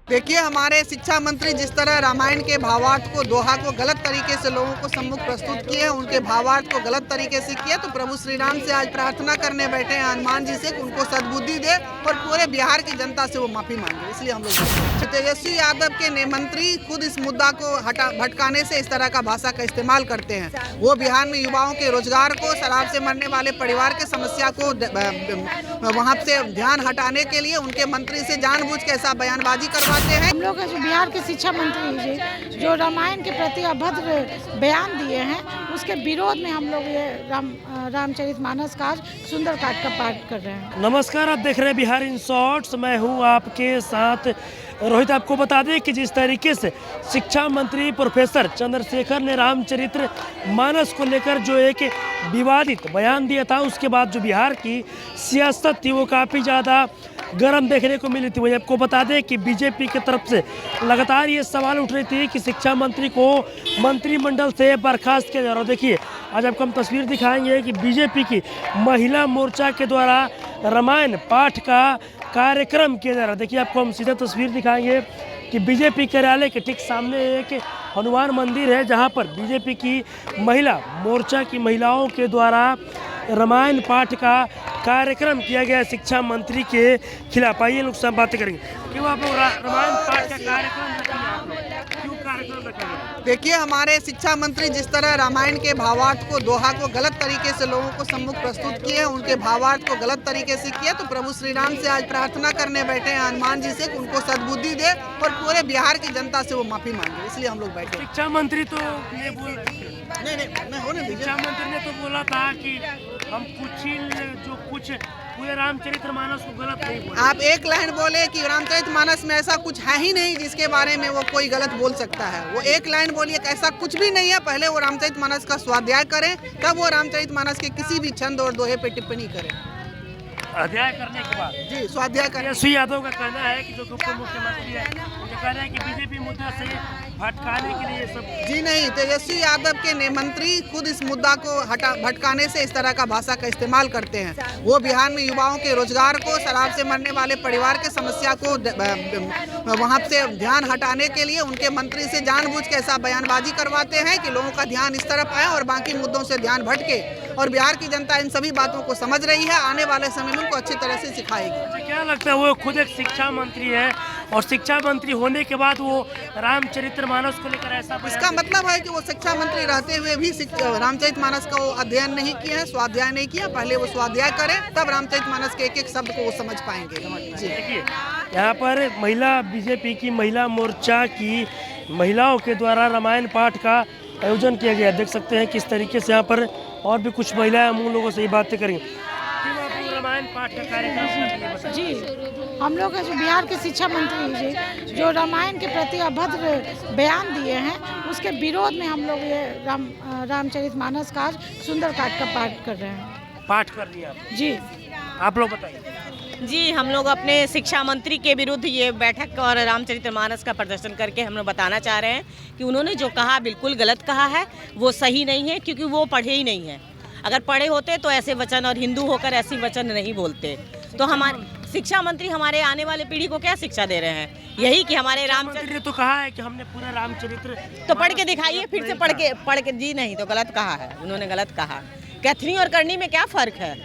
देखिए, हमारे शिक्षा मंत्री जिस तरह रामायण के भावार्थ को दोहा को गलत तरीके से लोगों को सम्मुख प्रस्तुत किए, उनके भावार्थ को गलत तरीके से किया, तो प्रभु श्री राम से आज प्रार्थना करने बैठे हैं हनुमान जी से कि उनको सद्बुद्धि दे और पूरे बिहार की जनता से वो माफी मांगे। इसलिए हम लोग तेजस्वी यादव के मंत्री खुद इस मुद्दा को भटकाने से इस तरह का भाषा का इस्तेमाल करते हैं। वो बिहार में युवाओं के रोजगार को, शराब से मरने वाले परिवार के समस्या को वहाँ से ध्यान हटाने के लिए उनके मंत्री से जानबूझ के ऐसा बयानबाजी करवाते हैं। हम लोग जो बिहार के शिक्षा मंत्री जी जो रामायण के प्रति अभद्र बयान दिए हैं, उसके विरोध में हम लोग ये रामचरितमानस का आज सुंदरकांड का पाठ कर रहे हैं। नमस्कार, आप देख रहे हैं बिहार इन शॉर्ट्स। मैं हूं आपके साथ रोहित। आपको बता दें कि जिस तरीके से शिक्षा मंत्री प्रोफेसर चंद्रशेखर ने रामचरित्र मानस को लेकर जो एक विवादित बयान दिया था, उसके बाद जो बिहार की सियासत थी वो काफ़ी ज़्यादा गर्म देखने को मिली थी। वही आपको बता दें कि बीजेपी की तरफ से लगातार ये सवाल उठ रही थी कि शिक्षा मंत्री को मंत्रिमंडल से बर्खास्त किया जा रहा है। देखिए, आज आपको हम तस्वीर दिखाएंगे कि बीजेपी की महिला मोर्चा के द्वारा रामायण पाठ का कार्यक्रम किया जा रहा है। देखिए, आपको हम सीधा तस्वीर दिखाएंगे कि बीजेपी कार्यालय के ठीक सामने एक हनुमान मंदिर है, जहां पर बीजेपी की महिला मोर्चा की महिलाओं के द्वारा रामायण पाठ का कार्यक्रम किया गया शिक्षा मंत्री के खिलाफ। आइए लोग सब बातें करेंगे। क्यों आप लोग रामायण पाठ का कार्यक्रम क्यों कार्यक्रम रखेंगे? देखिए, हमारे शिक्षा मंत्री जिस तरह रामायण के भावार्थ को दोहा को गलत तरीके से लोगों को सम्मुख प्रस्तुत किए, उनके भावार्थ को गलत तरीके से किया, तो प्रभु श्री राम से आज प्रार्थना करने बैठे हैं हनुमान जी से कि उनको सद्बुद्धि दे और पूरे बिहार की जनता से वो माफी मांगे। इसलिए हम लोग बैठे। शिक्षा मंत्री तो ये बोल शिक्षा मंत्री ने तो बोला था कि हम कुछ पूरे रामचरितमानस को गलत नहीं बोले। आप एक लाइन बोले कि रामचरितमानस में ऐसा कुछ है ही नहीं जिसके बारे में वो कोई गलत बोल सकता है। वो एक लाइन बोलिए कि ऐसा कुछ भी नहीं है। पहले वो रामचरितमानस का स्वाध्याय करें, तब वो रामचरितमानस के किसी भी छंद और दोहे पे टिप्पणी करें। अध्याय करने के बाद जी, स्वाध्याय करें। तेजस्वी यादव का कहना है कि जो उप मुख्यमंत्री है, उनका कहना है कि बीजेपी मुद्दा से भटकाने के लिए सब। जी नहीं, तेजस्वी यादव के मंत्री खुद इस मुद्दा को भटकाने से इस तरह का भाषा का इस्तेमाल करते हैं। वो बिहार में युवाओं के रोजगार को, शराब से मरने वाले परिवार के समस्या को वहाँ से ध्यान हटाने के लिए उनके मंत्री से जानबूझ के ऐसा बयानबाजी करवाते हैं कि लोगों का ध्यान इस तरफ आए और बाकी मुद्दों से ध्यान भटके। और बिहार की जनता इन सभी बातों को समझ रही है, आने वाले समय में उनको अच्छी तरह से सिखाएगी। क्या लगता है, वो खुद एक शिक्षा मंत्री है और शिक्षा मंत्री होने के बाद वो रामचरितमानस को लेकर ऐसा, इसका मतलब है कि वो शिक्षा मंत्री रहते हुए भी रामचरितमानस का वो अध्ययन नहीं किया है, स्वाध्याय नहीं किया। पहले वो स्वाध्याय करें, तब रामचरितमानस के एक एक शब्द को वो समझ पाएंगे। जी, देखिए, यहाँ पर बीजेपी की महिला मोर्चा की महिलाओं के द्वारा रामायण पाठ का आयोजन किया गया। देख सकते हैं किस तरीके से यहाँ पर और भी कुछ महिलाएं हम लोगों से ये बातें करेंगे। रामायण पाठ का कार्यक्रम जी, हम लोग जो बिहार के शिक्षा मंत्री जी जो रामायण के प्रति अभद्र बयान दिए हैं, उसके विरोध में हम लोग ये रामचरितमानस का आज सुंदरकांड का पाठ कर रहे हैं। पाठ कर लिया जी, आप लोग बताइए। जी, हम लोग अपने शिक्षा मंत्री के विरुद्ध ये बैठक और रामचरितमानस का प्रदर्शन करके हम लोग बताना चाह रहे हैं कि उन्होंने जो कहा बिल्कुल गलत कहा है, वो सही नहीं है, क्योंकि वो पढ़े ही नहीं हैं। अगर पढ़े होते तो ऐसे वचन, और हिंदू होकर ऐसे वचन नहीं बोलते। तो हमारे शिक्षा मंत्री हमारे आने वाले पीढ़ी को क्या शिक्षा दे रहे हैं? यही कि हमारे रामचरित्र ने तो कहा है कि हमने पूरा रामचरित्र, तो पढ़ के दिखाइए, फिर से पढ़ के। जी नहीं, तो गलत कहा है, उन्होंने गलत कहा। कथनी और करनी में क्या फ़र्क है?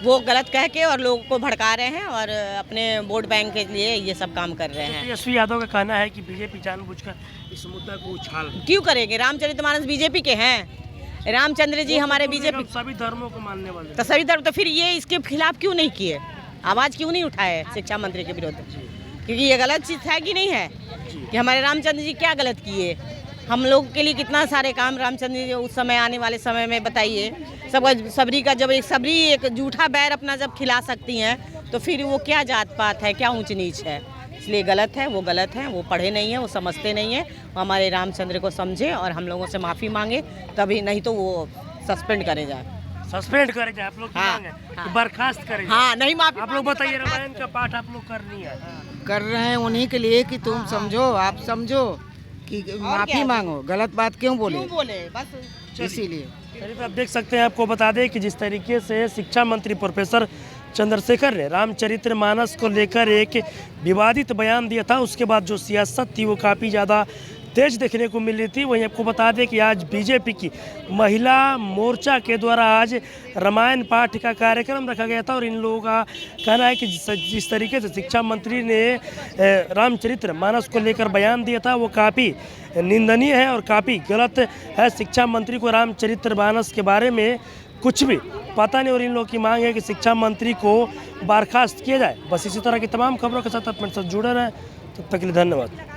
वो गलत कह के और लोगों को भड़का रहे हैं और अपने वोट बैंक के लिए ये सब काम कर रहे हैं। तेजस्वी यादव का कहना है कि बीजेपी जानबूझकर इस मुद्दा को उछाल क्यों करेंगे? रामचरितमानस बीजेपी के हैं, रामचंद्र जी हमारे बीजेपी सभी धर्मों को मानने वाले, तो सभी धर्म, तो फिर ये इसके खिलाफ क्यों नहीं किए, आवाज़ क्यों नहीं उठाए शिक्षा मंत्री के विरुद्ध? क्योंकि ये गलत चीज़ है कि नहीं है कि हमारे रामचंद्र जी क्या गलत किए? हम लोग के लिए कितना सारे काम रामचंद्र जी उस समय, आने वाले समय में बताइए। सबरी का जब एक झूठा बैर अपना जब खिला सकती हैं, तो फिर वो क्या जात पात है, क्या ऊंच नीच है? इसलिए गलत है, वो गलत है, वो पढ़े नहीं हैं, वो समझते नहीं हैं। वो हमारे रामचंद्र को समझे और हम लोगों से माफ़ी मांगे, तभी, नहीं तो वो सस्पेंड करे जाए। आप लोग बर्खास्त करें। हाँ, नहीं माफी। आप लोग बताइए, रामायण का पाठ आप लोग करनी है, कर रहे हैं उन्हीं के लिए कि तुम समझो, आप समझो कि माफी मांगो। गलत बात क्यों बोले बस इसीलिए। चलिए, तो आप देख सकते हैं, आपको बता दें कि जिस तरीके से शिक्षा मंत्री प्रोफेसर चंद्रशेखर ने रामचरितमानस को लेकर एक विवादित बयान दिया था। उसके बाद जो सियासत थी वो काफ़ी ज़्यादा तेज देखने को मिल रही थी। वहीं आपको बता दें कि आज बीजेपी की महिला मोर्चा के द्वारा आज रामायण पाठ का कार्यक्रम रखा गया था और इन लोगों का कहना है कि जिस तरीके से शिक्षा मंत्री ने रामचरितमानस को लेकर बयान दिया था वो काफ़ी निंदनीय है और काफ़ी गलत है। शिक्षा मंत्री को रामचरितमानस के बारे में कुछ भी पता नहीं और इन लोगों की मांग है कि शिक्षा मंत्री को बर्खास्त किया जाए। बस इसी तरह की तमाम खबरों के साथ अपने साथ जुड़े रहें। तब तक के लिए धन्यवाद।